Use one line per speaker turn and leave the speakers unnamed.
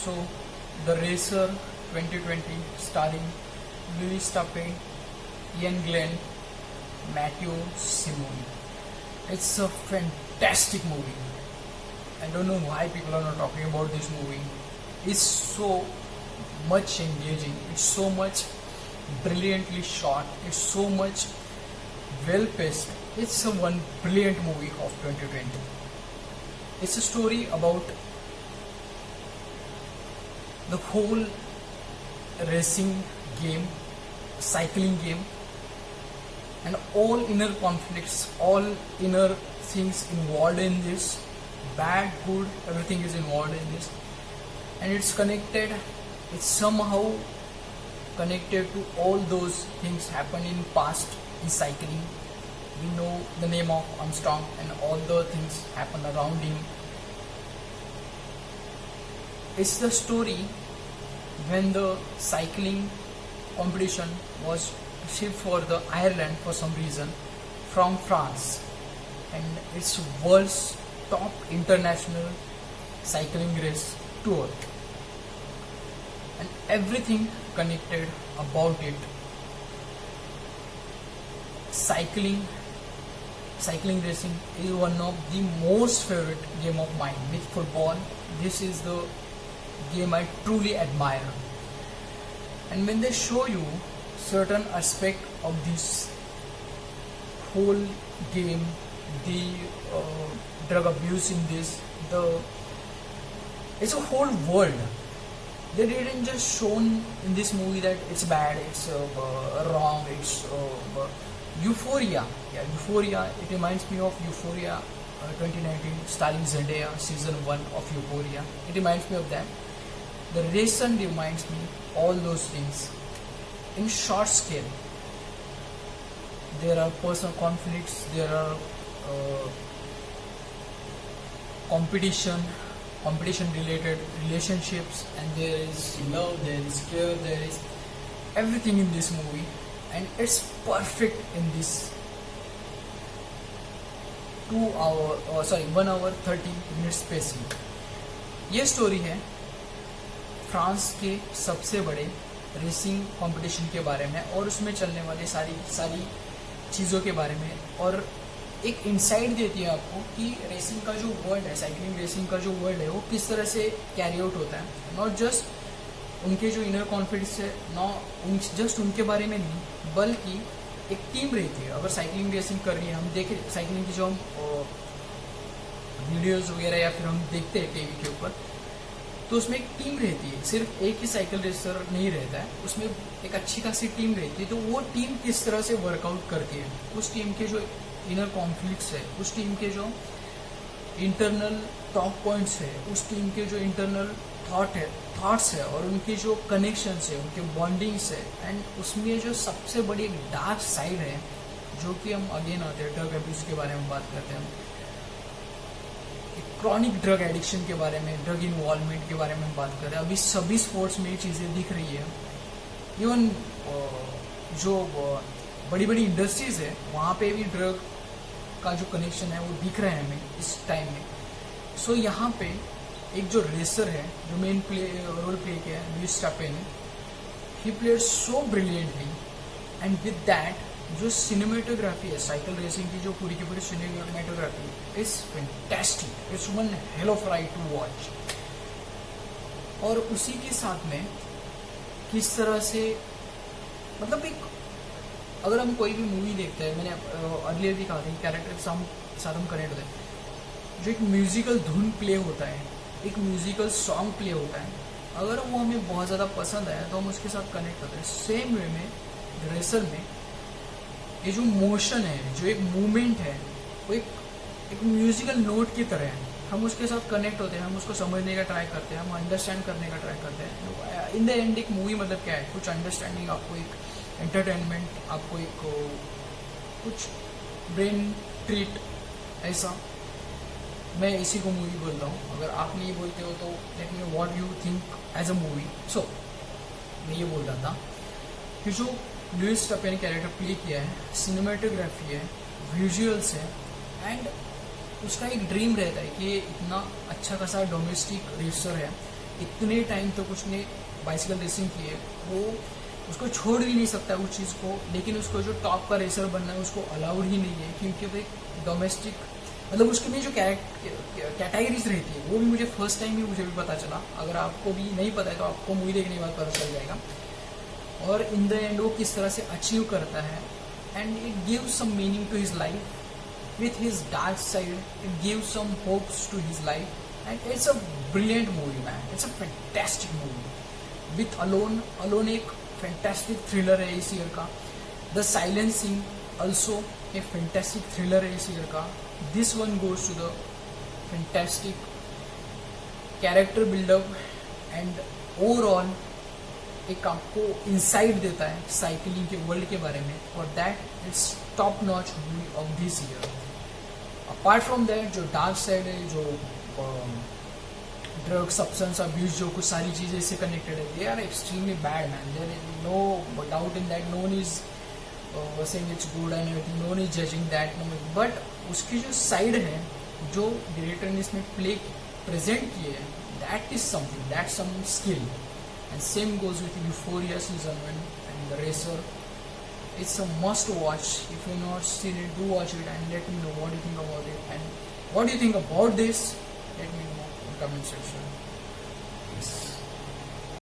So, The Racer 2020 starring Louis Tappe, Ian Glenn, Matteo Simone. It's a fantastic movie. I don't know why people are not talking about this movie. It's so much engaging. It's so much brilliantly shot. It's so much well paced. It's a one brilliant movie of 2020. It's a story about the whole racing game, cycling game, and all inner conflicts, all inner things involved in this. Bad, good, everything is involved in this, and it's connected. It's somehow connected to all those things happen in past in cycling. We know the name of Armstrong and all the things happen around him. It's the story when the cycling competition was shipped for the Ireland for some reason from France, and it's world's top international cycling race tour, and everything connected about it. Cycling racing is one of the most favorite game of mine. With football, this is the game I truly admire. And when they show you certain aspect of this whole game, the drug abuse in this, it's a whole world. They didn't just shown in this movie that it's bad, it's wrong, it's Euphoria. Yeah, Euphoria. It reminds me of Euphoria 2019, starring Zendaya, season 1 of Euphoria. It reminds me of that. The Racer reminds me all those things in short scale. There are personal conflicts, there are competition related relationships, and there is love, there is care, there is everything in this movie, and it's perfect in this 1 hour 30 minutes spacing. ये story है France के सबसे बड़े racing competition के बारे में, और उसमें चलने वाली सारी चीज़ों के बारे में, और एक इंसाइट देती है आपको कि रेसिंग का जो वर्ल्ड है, साइकिलिंग रेसिंग का जो वर्ल्ड है, वो किस तरह से कैरी आउट होता है. नॉट जस्ट उनके जो इनर कॉन्फिडेंस है, नॉट जस्ट उनके बारे में नहीं, बल्कि एक टीम रहती है. अगर साइकिलिंग रेसिंग कर रही है, हम देखें साइकिलिंग की जो हम वीडियोज़ वगैरह या फिर हम देखते हैं टीवी के ऊपर, तो उसमें एक टीम रहती है. सिर्फ एक ही साइकिल रेसर नहीं रहता है, उसमें एक अच्छी खासी टीम रहती है. तो वो टीम किस तरह से वर्कआउट करती है, उस टीम के जो इनर कॉन्फ्लिक्ट्स है, उस टीम के जो इंटरनल टॉक पॉइंट्स है, उस टीम के जो इंटरनल थॉट्स है, और उनके जो कनेक्शंस है, उनके बॉन्डिंग्स है, एंड उसमें जो सबसे बड़ी एक डार्क साइड है, जो कि हम अगेन आते हैं ड्रग अब्यूज के बारे में बात करते हैं, क्रॉनिक ड्रग एडिक्शन के बारे में, ड्रग इन्वॉल्वमेंट के बारे में हम बात कर रहे हैं. अभी सभी स्पोर्ट्स में ये चीज़ें दिख रही है. इवन जो बड़ी बड़ी इंडस्ट्रीज है, वहाँ पे भी ड्रग का जो कनेक्शन है वो दिख रहा है हमें इस टाइम में. सो यहाँ पे एक जो रेसर है, जो मेन रोल प्ले किया है लुइस टापे ने, he played so brilliantly, and with that जो सिनेमेटोग्राफी है साइकिल रेसिंग की, जो पूरी की पूरी cinematography is fantastic. It's one hell of ride to watch. और उसी के साथ में किस तरह से, मतलब एक, अगर हम कोई भी मूवी देखते हैं, मैंने अर्लियर भी कहा था कि कैरेक्टर के साथ हम कनेक्ट होते हैं. जो एक म्यूजिकल धुन प्ले होता है, एक म्यूजिकल सॉन्ग प्ले होता है, अगर वो हमें बहुत ज़्यादा पसंद आया तो हम उसके साथ कनेक्ट होते हैं. सेम वे में रेसर में ये जो मोशन है, जो एक मूवमेंट है, वो एक म्यूजिकल नोट की तरह है. हम उसके साथ कनेक्ट होते हैं, हम उसको समझने का ट्राई करते हैं, हम अंडरस्टैंड करने का ट्राई करते हैं. इन द एंड एक मूवी मतलब क्या है, कुछ अंडरस्टैंडिंग, आपको एक एंटरटेनमेंट, आपको एक कुछ ब्रेन ट्रीट, ऐसा मैं इसी को मूवी बोलता हूँ. अगर आप नहीं बोलते हो तो let me what you think as a movie. So मैं ये बोल रहा था कि जो लुइस टापे ने कैरेक्टर प्ले किया है, सिनेमेटोग्राफी है, विजुअल्स है, एंड उसका एक ड्रीम रहता है कि ये इतना अच्छा खासा डोमेस्टिक रेसर है, इतने टाइम तक उसने बाइसिकल रेसिंग की है, वो उसको छोड़ ही नहीं सकता उस चीज़ को। लेकिन उसको जो टॉप का रेसर बनना है उसको अलाउड ही नहीं है, क्योंकि वो एक डोमेस्टिक, मतलब उसके में जो कैटेगरीज रहती है वो भी मुझे फर्स्ट टाइम ही मुझे भी पता चला। अगर आपको भी नहीं पता है तो आपको मूवी देखने के बाद पता चल जाएगा। और इन द एंड वो किस तरह से अचीव करता है, and it gives some meaning to his life with his dark side, it gives some hopes to his life, and it's a brilliant movie man, it's a fantastic movie. With alone एक fantastic thriller है इस year का। The silencing also एक fantastic thriller है इस year का। This one goes to the fantastic character buildup, and overall एक आपको इंसाइट देता है साइकिलिंग के वर्ल्ड के बारे में, और that its top notch movie of this year. Apart from that जो डार्क साइड है, जो ड्रग सब्सटेंस अब्यूज, जो कुछ सारी चीज़ें इससे कनेक्टेड है, they are extremely bad man, there is no doubt in that, no one is saying it's good and everything, no one is judging that, but उसकी जो साइड है, जो डायरेक्टर ने इसमें प्रेजेंट किए है, that is something, that some skill. And same goes with Euphoria season 1 and the racer. It's a must watch. If you've not seen it, do watch it and let me know what you think about it, and what do you think about this. Let me know in the comment section.